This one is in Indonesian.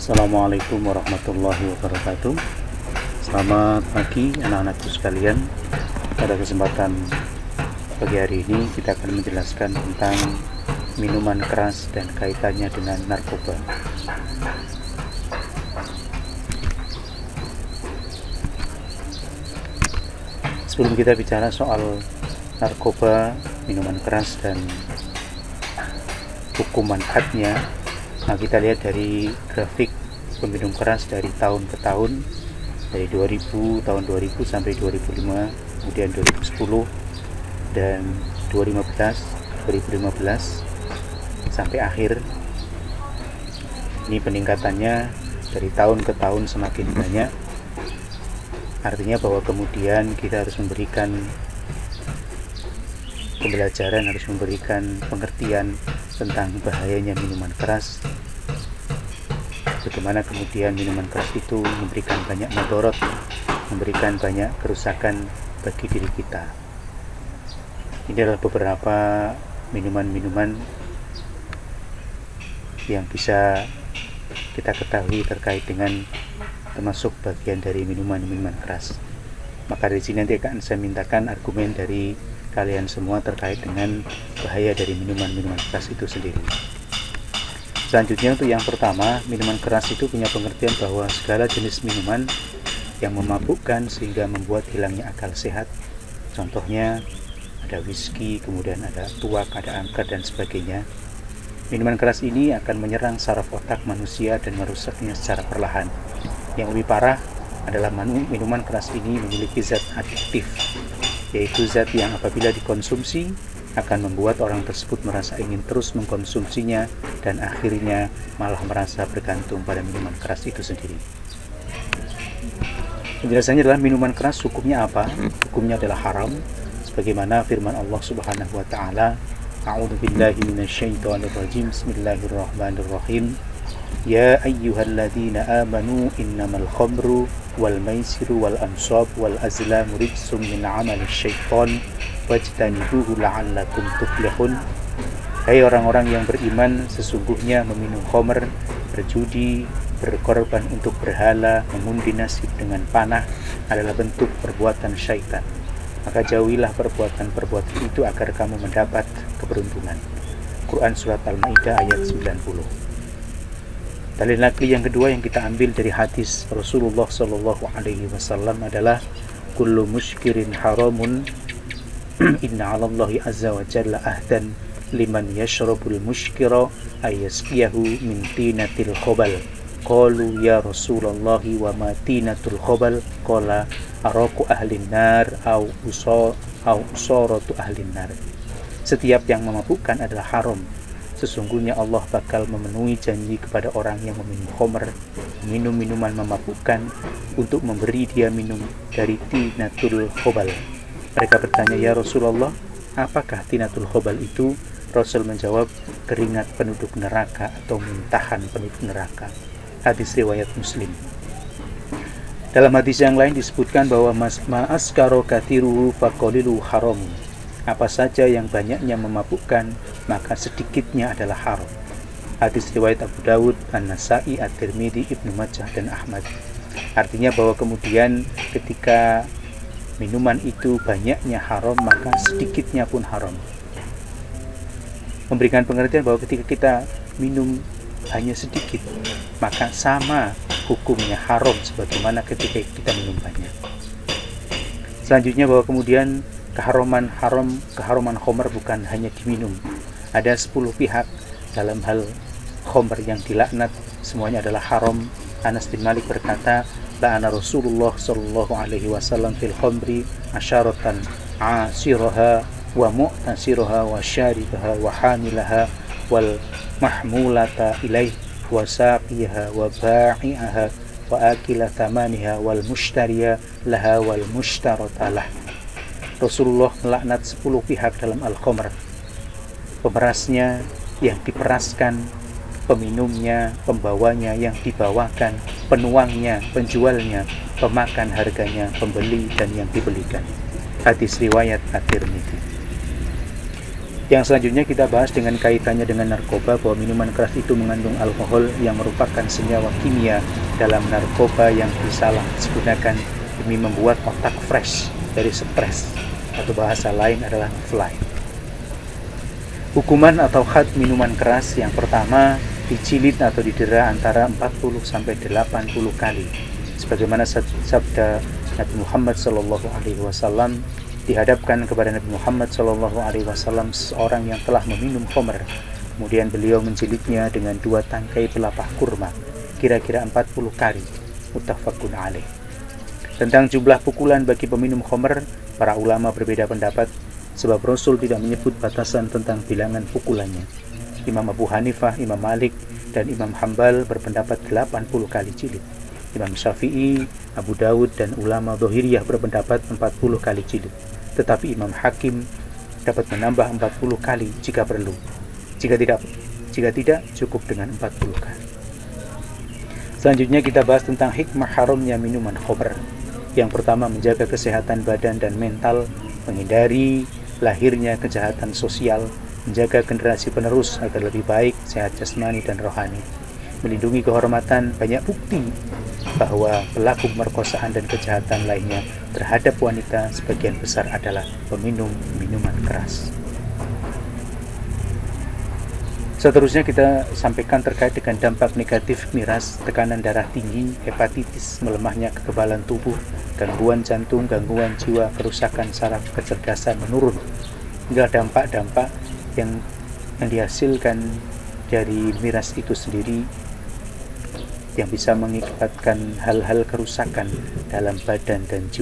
Assalamualaikum warahmatullahi wabarakatuh. Selamat pagi anak-anakku sekalian. Pada kesempatan pagi hari ini kita akan menjelaskan tentang minuman keras dan kaitannya dengan narkoba. Sebelum kita bicara soal narkoba, minuman keras dan hukuman manfaatnya, nah kita lihat dari grafik peminum keras dari tahun ke tahun, dari tahun 2000 sampai 2005, kemudian 2010 dan 2015 sampai akhir. Ini peningkatannya dari tahun ke tahun semakin banyak. Artinya bahwa kemudian kita harus memberikan pembelajaran, harus memberikan pengertian tentang bahayanya minuman keras, bagaimana kemudian minuman keras itu memberikan banyak mudarat, memberikan banyak kerusakan bagi diri kita. Ini adalah beberapa minuman-minuman yang bisa kita ketahui terkait dengan termasuk bagian dari minuman-minuman keras. Maka di sini nanti akan saya mintakan argumen dari kalian semua terkait dengan bahaya dari minuman-minuman keras itu sendiri. Selanjutnya, untuk yang pertama, minuman keras itu punya pengertian bahwa segala jenis minuman yang memabukkan sehingga membuat hilangnya akal sehat. Contohnya ada whisky, kemudian ada tuak, ada angker dan sebagainya. Minuman keras ini akan menyerang saraf otak manusia dan merusaknya secara perlahan. Yang lebih parah adalah minuman keras ini memiliki zat adiktif, yaitu zat yang apabila dikonsumsi akan membuat orang tersebut merasa ingin terus mengkonsumsinya dan akhirnya malah merasa bergantung pada minuman keras itu sendiri. Penjelasannya adalah minuman keras hukumnya apa? Hukumnya adalah haram, sebagaimana firman Allah Subhanahu wa taala, A'udzubillahi minasyaitonirrajim, Bismillahirrahmanirrahim. Ya ayyuhalladzina amanu innamal khamru wal maisiru wal ansab wal azlamu rijsum min 'amali syaitan wajtanibuhu la'allakum tuflihun. Hai orang-orang yang beriman, sesungguhnya meminum khamr, berjudi, berkorban untuk berhala, mengundi nasib dengan panah adalah bentuk perbuatan syaitan. Maka jauhilah perbuatan-perbuatan itu agar kamu mendapat keberuntungan. Quran Surat Al-Ma'idah ayat 90. Dalil nakli yang kedua yang kita ambil dari hadis Rasulullah SAW adalah kullu muskirin haramun inna 'alallahi azza wa jalla ahdan liman yashrabul muskira ayyaskiyahu min tinatil khobal. Qalu ya Rasulullah wa ma tinatul khobal? Qala araku ahlin nar au usaratu ahlin nar. Setiap yang memabukkan adalah haram. Sesungguhnya Allah bakal memenuhi janji kepada orang yang meminum khamr, minum minuman memabukkan, untuk memberi dia minum dari tinatul khobal. Mereka bertanya, ya Rasulullah, apakah tinatul khobal itu? Rasul menjawab, keringat penduduk neraka atau muntahan penduduk neraka. Hadis riwayat Muslim. Dalam hadis yang lain disebutkan bahwa ma'askaro kathiruhu faqalilu haram. Apa saja yang banyaknya memabukkan, maka sedikitnya adalah haram. Hadis riwayat Abu Dawud, An-Nasai, At-Tirmidzi, Ibnu Majah dan Ahmad. Artinya bahwa kemudian ketika minuman itu banyaknya haram, maka sedikitnya pun haram. Memberikan pengertian bahwa ketika kita minum hanya sedikit, maka sama hukumnya haram sebagaimana ketika kita minum banyak. Selanjutnya bahwa kemudian keharaman khamr bukan hanya diminum. Ada 10 pihak dalam hal khamr yang dilaknat, semuanya adalah haram. Anas bin Malik berkata, la'ana Rasulullah sallallahu alaihi wasallam fil khamri asyaratan asiraha wa mu'tasiraha wa syaribaha wa hamilaha wal mahmulata ilaih wa saqiyaha wa ba'i'aha wa akila thamaniha wal mushtariya laha wal mushtarata lah. Rasulullah melaknat 10 pihak dalam al-khamr. Pemerasnya yang diperaskan, peminumnya, pembawanya yang dibawakan, penuangnya, penjualnya, pemakan harganya, pembeli dan yang dibelikan. Hadis riwayat At-Tirmidzi. Yang selanjutnya kita bahas dengan kaitannya dengan narkoba, bahwa minuman keras itu mengandung alkohol yang merupakan senyawa kimia dalam narkoba yang digunakan demi membuat otak fresh dari stres, atau bahasa lain adalah fly. Hukuman atau had minuman keras yang pertama, dicilid atau didera antara 40 sampai 80 kali. Sebagaimana sabda Nabi Muhammad SAW, dihadapkan kepada Nabi Muhammad SAW seorang yang telah meminum khamr. Kemudian beliau mencilidnya dengan 2 tangkai pelepah kurma, kira-kira 40 kali. Muttafaqun alaih. Tentang jumlah pukulan bagi peminum khamr, para ulama berbeda pendapat, sebab Rasul tidak menyebut batasan tentang bilangan pukulannya. Imam Abu Hanifah, Imam Malik, dan Imam Hambal berpendapat 80 kali jilid. Imam Syafi'i, Abu Dawud, dan ulama Dhahiriyah berpendapat 40 kali jilid. Tetapi Imam Hakim dapat menambah 40 kali jika perlu. Jika tidak cukup dengan 40 kali. Selanjutnya kita bahas tentang hikmah haramnya minuman khamr. Yang pertama, menjaga kesehatan badan dan mental, menghindari lahirnya kejahatan sosial, menjaga generasi penerus agar lebih baik, sehat jasmani dan rohani, melindungi kehormatan. Banyak bukti bahwa pelaku pemerkosaan dan kejahatan lainnya terhadap wanita sebagian besar adalah peminum minuman keras. Seterusnya kita sampaikan terkait dengan dampak negatif miras, tekanan darah tinggi, hepatitis, melemahnya kekebalan tubuh, gangguan jantung, gangguan jiwa, kerusakan saraf kecerdasan menurun. Inilah dampak-dampak yang dihasilkan dari miras itu sendiri, yang bisa mengakibatkan hal-hal kerusakan dalam badan dan jiwa.